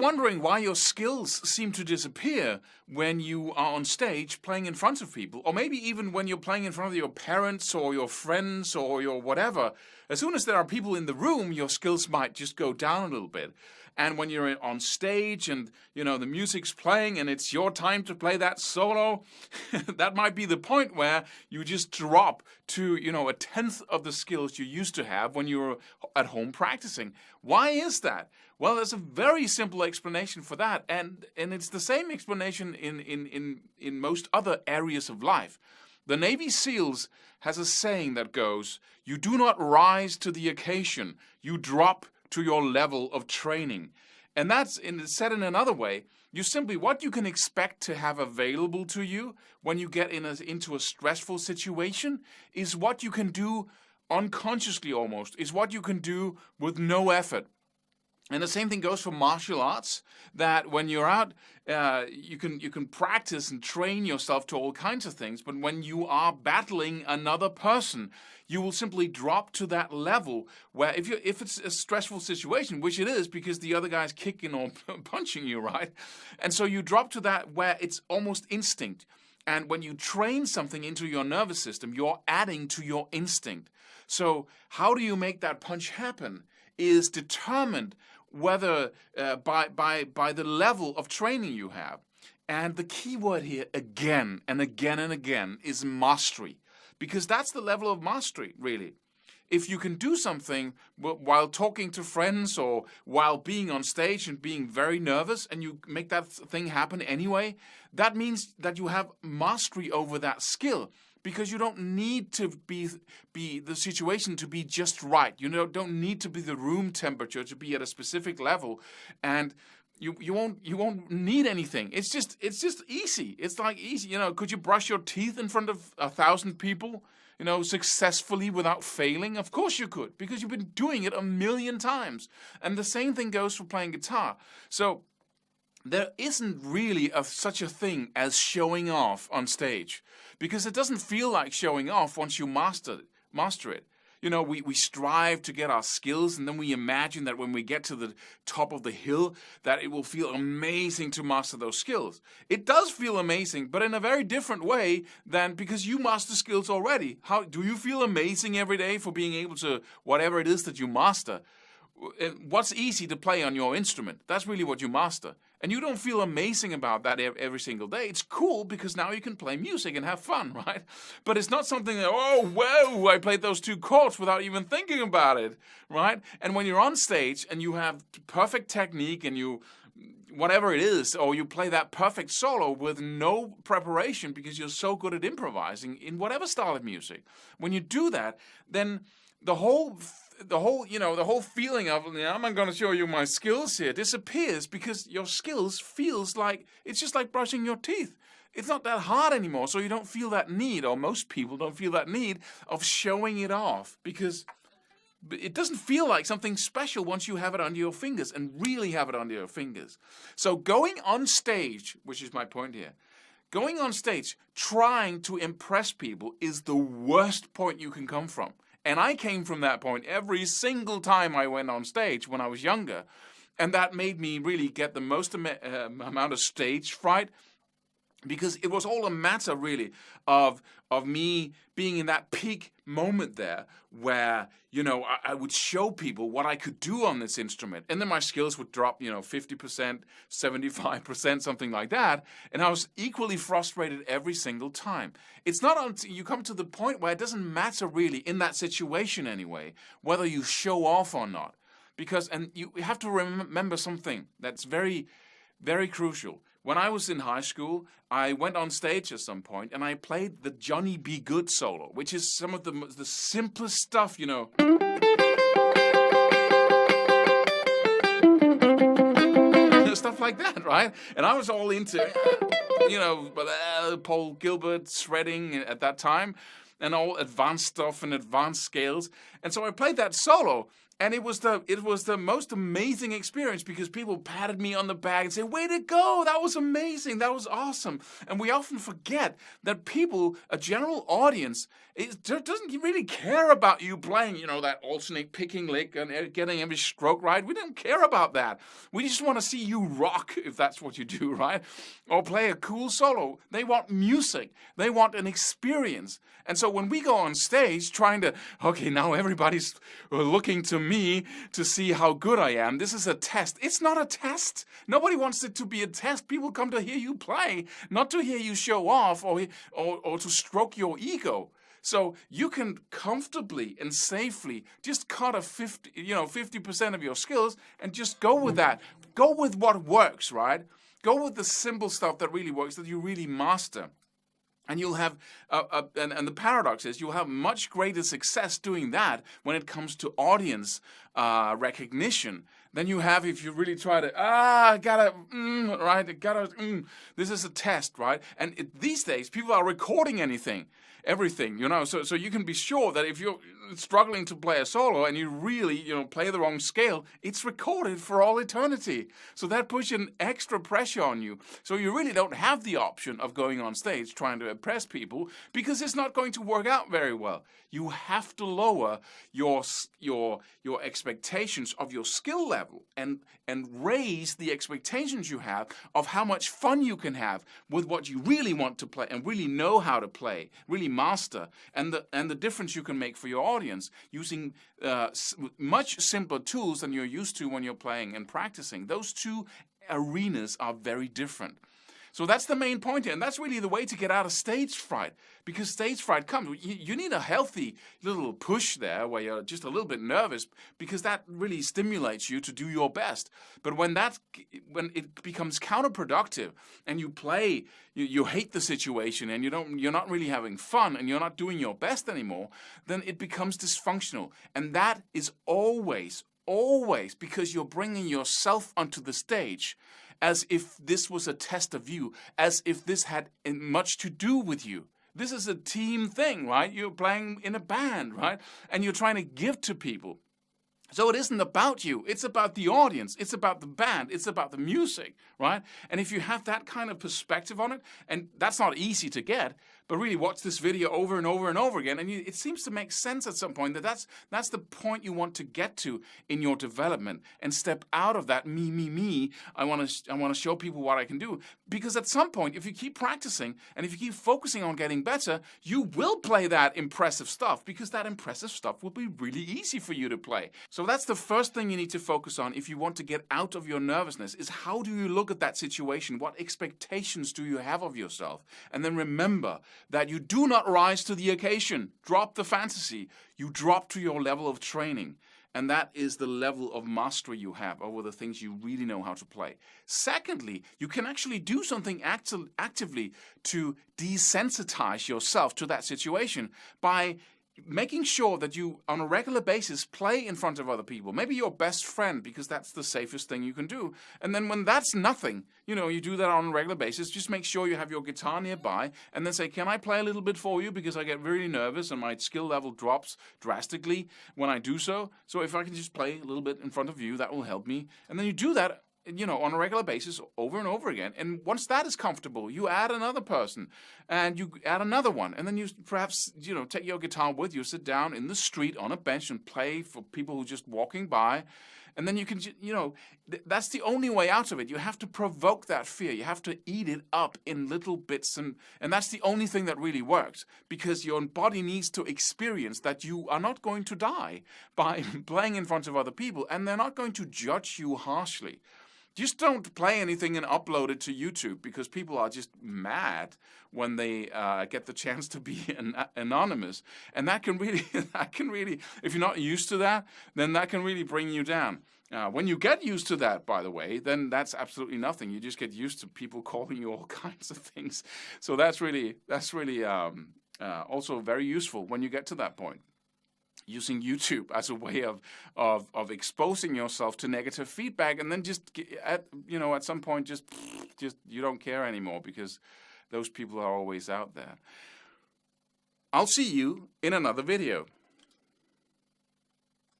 wondering why your skills seem to disappear when you are on stage playing in front of people, or maybe even when you're playing in front of your parents or your friends or your whatever. As soon as there are people in the room, your skills might just go down a little bit. And when you're on stage and, the music's playing and it's your time to play that solo, that might be the point where you just drop to, a tenth of the skills you used to have when you were at home practicing. Why is that? Well, there's a very simple explanation for that, and it's the same explanation in most other areas of life. The Navy SEALs has a saying that goes, "You do not rise to the occasion, you drop to your level of training." And that's said in another way, what you can expect to have available to you when you get into a stressful situation is what you can do unconsciously almost, is what you can do with no effort. And the same thing goes for martial arts, that when you're out, you can practice and train yourself to all kinds of things, but when you are battling another person, you will simply drop to that level where if it's a stressful situation, which it is because the other guy's kicking or punching you, right? And so you drop to that where it's almost instinct. And when you train something into your nervous system, you're adding to your instinct. So how do you make that punch happen is determined whether by the level of training you have. And the key word here again and again and again is mastery, because that's the level of mastery, really. If you can do something while talking to friends or while being on stage and being very nervous and you make that thing happen anyway, that means that you have mastery over that skill. Because you don't need to be the situation to be just right. You don't need to be the room temperature to be at a specific level, and you won't need anything. It's just easy. It's like easy. Could you brush your teeth in front of 1,000 people, successfully without failing? Of course you could, because you've been doing it 1,000,000 times. And the same thing goes for playing guitar. So there isn't really such a thing as showing off on stage, because it doesn't feel like showing off once you master it. We strive to get our skills, and then we imagine that when we get to the top of the hill, that it will feel amazing to master those skills. It does feel amazing, but in a very different way than because you master skills already. How do you feel amazing every day for being able to whatever it is that you master? What's easy to play on your instrument? That's really what you master. And you don't feel amazing about that every single day. It's cool because now you can play music and have fun, right? But it's not something that, whoa, I played those 2 chords without even thinking about it, right? And when you're on stage and you have perfect technique and you, whatever it is, or you play that perfect solo with no preparation because you're so good at improvising in whatever style of music, when you do that, then the whole feeling of, I'm going to show you my skills here disappears, because your skills feels like, it's just like brushing your teeth. It's not that hard anymore, so you don't feel that need, or most people don't feel that need of showing it off, because it doesn't feel like something special once you have it under your fingers and really have it under your fingers. So going on stage, which is my point here, going on stage trying to impress people is the worst point you can come from. And I came from that point every single time I went on stage when I was younger. And that made me really get the most amount of stage fright, because it was all a matter really of me being in that peak moment there where, I would show people what I could do on this instrument. And then my skills would drop, 50%, 75%, something like that. And I was equally frustrated every single time. It's not until you come to the point where it doesn't matter really, in that situation anyway, whether you show off or not. And you have to remember something that's very, very crucial. When I was in high school, I went on stage at some point and I played the Johnny Be Good solo, which is some of the simplest stuff, stuff like that, right? And I was all into, Paul Gilbert shredding at that time, and all advanced stuff and advanced scales. And so I played that solo, And it was the most amazing experience because people patted me on the back and said, "Way to go! That was amazing! That was awesome!" And we often forget that people, a general audience, doesn't really care about you playing, that alternate picking lick and getting every stroke right. We don't care about that. We just want to see you rock, if that's what you do, right? Or play a cool solo. They want music. They want an experience. And so when we go on stage trying to, okay, now everybody's looking to me to see how good I am. This is a test. It's not a test. Nobody wants it to be a test. People come to hear you play, not to hear you show off or to stroke your ego. So you can comfortably and safely just cut 50% of your skills and just go with that. Go with what works, right? Go with the simple stuff that really works, that you really master. And you'll have, and the paradox is, you'll have much greater success doing that when it comes to audience recognition than you have if you really try to, this is a test, right? And these days, people are recording everything, so you can be sure that if you're struggling to play a solo and you really, play the wrong scale, it's recorded for all eternity. So that puts an extra pressure on you. So you really don't have the option of going on stage trying to impress people because it's not going to work out very well. You have to lower your expectations of your skill level and raise the expectations you have of how much fun you can have with what you really want to play and really know how to play, really master, and the difference you can make for your audience using much simpler tools than you're used to when you're playing and practicing. Those two arenas are very different. So that's the main point here, and that's really the way to get out of stage fright, because stage fright comes. You need a healthy little push there where you're just a little bit nervous, because that really stimulates you to do your best. But when it becomes counterproductive and you play, you hate the situation and you're not really having fun and you're not doing your best anymore, then it becomes dysfunctional. And that is always because you're bringing yourself onto the stage as if this was a test of you, as if this had much to do with you. This is a team thing, right? You're playing in a band, right? And you're trying to give to people. So it isn't about you. It's about the audience. It's about the band. It's about the music, right? And if you have that kind of perspective on it, and that's not easy to get, but really watch this video over and over and over again, and it seems to make sense at some point that that's the point you want to get to in your development, and step out of that me. I want to show people what I can do, because at some point, if you keep practicing and if you keep focusing on getting better, you will play that impressive stuff, because that impressive stuff will be really easy for you to play. So that's the first thing you need to focus on if you want to get out of your nervousness, is how do you look at that situation? What expectations do you have of yourself? And then remember that you do not rise to the occasion. Drop the fantasy. You drop to your level of training. And that is the level of mastery you have over the things you really know how to play. Secondly, you can actually do something actively to desensitize yourself to that situation by making sure that you, on a regular basis, play in front of other people. Maybe your best friend, because that's the safest thing you can do. And then when that's nothing, you do that on a regular basis, just make sure you have your guitar nearby and then say, can I play a little bit for you? Because I get really nervous and my skill level drops drastically when I do so. So if I can just play a little bit in front of you, that will help me. And then you do that on a regular basis over and over again. And once that is comfortable, you add another person and you add another one. And then you perhaps, take your guitar with you, sit down in the street on a bench and play for people who are just walking by. And then you can, that's the only way out of it. You have to provoke that fear. You have to eat it up in little bits. And that's the only thing that really works, because your body needs to experience that you are not going to die by playing in front of other people, and they're not going to judge you harshly. Just don't play anything and upload it to YouTube, because people are just mad when they get the chance to be anonymous. And that can really, if you're not used to that, then that can really bring you down. When you get used to that, by the way, then that's absolutely nothing. You just get used to people calling you all kinds of things. So that's really also very useful when you get to that point. Using YouTube as a way of exposing yourself to negative feedback, and then just at some point just you don't care anymore, because those people are always out there. I'll see you in another video.